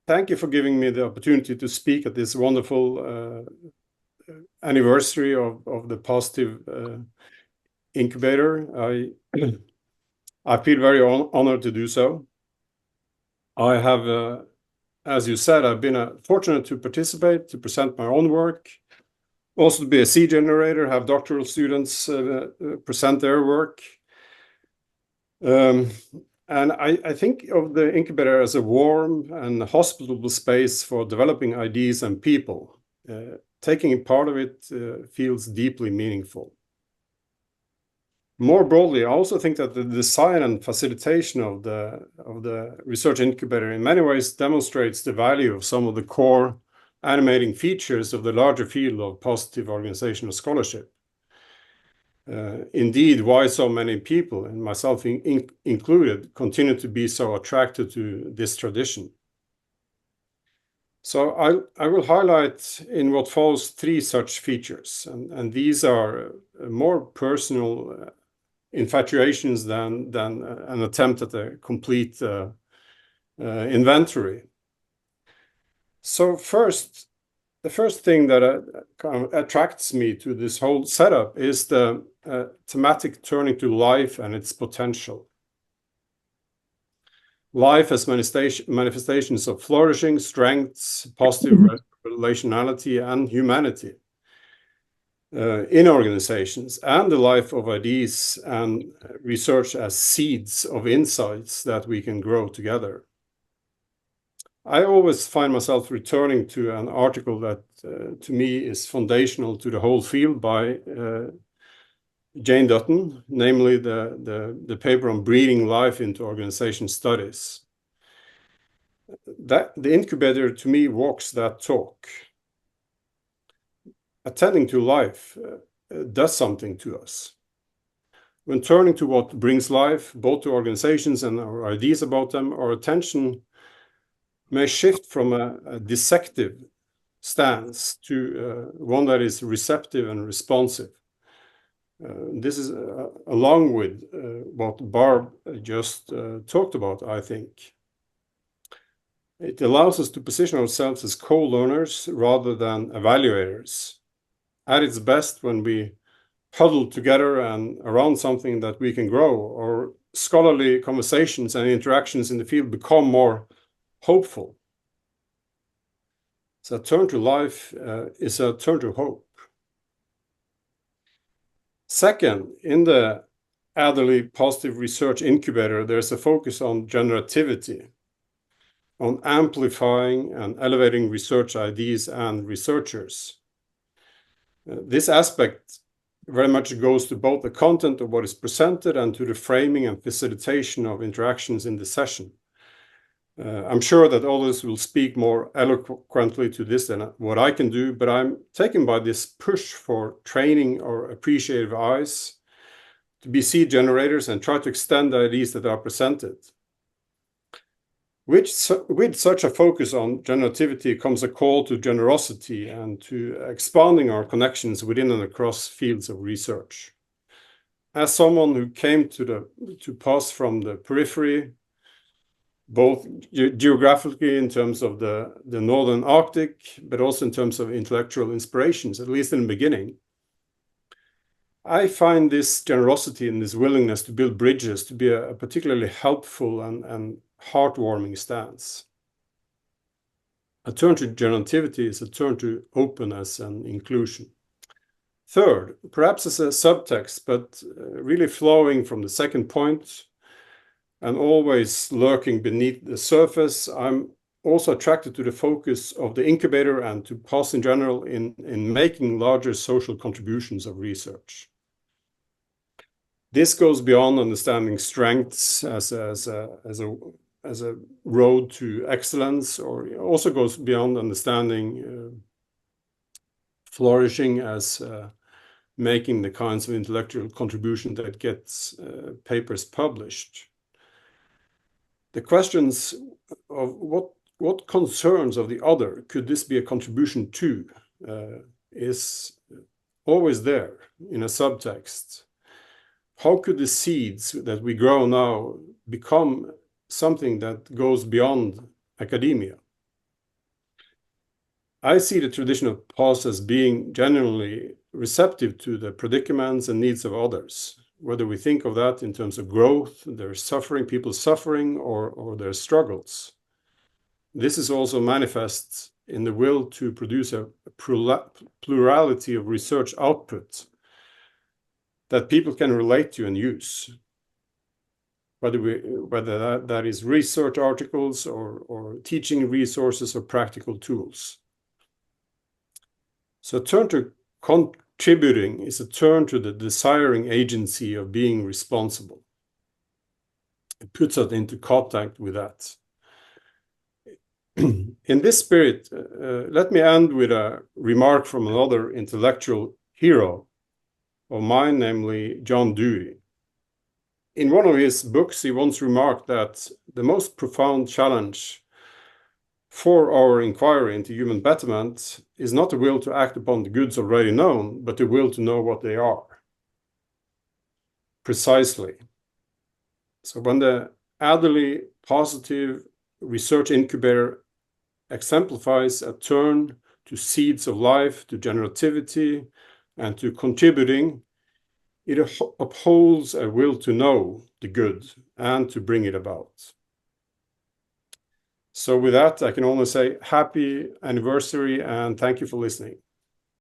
thank you for giving me the opportunity to speak at this wonderful anniversary of the Positive Incubator. I feel very honored to do so. I have, as you said, I've been fortunate to participate, to present my own work, also to be a seed generator, have doctoral students present their work. And I think of the incubator as a warm and hospitable space for developing ideas and people. Taking part of it feels deeply meaningful. More broadly, I also think that the design and facilitation of the research incubator in many ways demonstrates the value of some of the core animating features of the larger field of positive organizational scholarship. Indeed, why so many people, and myself included, continue to be so attracted to this tradition. So I will highlight in what follows 3 such features, and these are more personal infatuations than an attempt at a complete inventory. So the first thing that kind of attracts me to this whole setup is the thematic turning to life and its potential. Life as manifestations of flourishing, strengths, positive relationality, and humanity in organizations, and the life of ideas and research as seeds of insights that we can grow together. I always find myself returning to an article that to me is foundational to the whole field by Jane Dutton, namely the paper on breathing life into organization studies. The incubator to me walks that talk. Attending to life does something to us. When turning to what brings life, both to organizations and our ideas about them, our attention may shift from a dissective stance to one that is receptive and responsive. This is along with what Barb just talked about, I think. It allows us to position ourselves as co-learners rather than evaluators. At its best when we huddle together and around something that we can grow, or scholarly conversations and interactions in the field become more hopeful. So a turn to life is a turn to hope. Second, in the Adderley Positive Research Incubator, there's a focus on generativity, on amplifying and elevating research ideas and researchers. This aspect very much goes to both the content of what is presented and to the framing and facilitation of interactions in the session. I'm sure that others will speak more eloquently to this than what I can do, but I'm taken by this push for training our appreciative eyes to be seed generators and try to extend the ideas that are presented. With such a focus on generativity comes a call to generosity and to expanding our connections within and across fields of research. As someone who came to pass from the periphery, both geographically in terms of the Northern Arctic, but also in terms of intellectual inspirations, at least in the beginning, I find this generosity and this willingness to build bridges to be a particularly helpful and heartwarming stance. A turn to generativity is a turn to openness and inclusion. Third, perhaps as a subtext, but really flowing from the second point and always lurking beneath the surface, I'm also attracted to the focus of the incubator and to POS in general in making larger social contributions of research. This goes beyond understanding strengths as a road to excellence, or also goes beyond understanding flourishing as making the kinds of intellectual contribution that gets papers published. The questions of what concerns of the other could this be a contribution to is always there in a subtext. How could the seeds that we grow now become something that goes beyond academia? I see the tradition of pause as being genuinely receptive to the predicaments and needs of others, whether we think of that in terms of growth, their suffering, people suffering, or their struggles. This is also manifest in the will to produce a plurality of research output that people can relate to and use, whether that is research articles or teaching resources or practical tools. So a turn to contributing is a turn to the desiring agency of being responsible. It puts us into contact with that. In this spirit, let me end with a remark from another intellectual hero of mine, namely John Dewey. In one of his books, he once remarked that the most profound challenge for our inquiry into human betterment is not the will to act upon the goods already known, but the will to know what they are. Precisely. So when the Adderley Positive Research Incubator exemplifies a turn to seeds of life, to generativity, and to contributing, it upholds a will to know the good and to bring it about. So with that, I can only say happy anniversary and thank you for listening.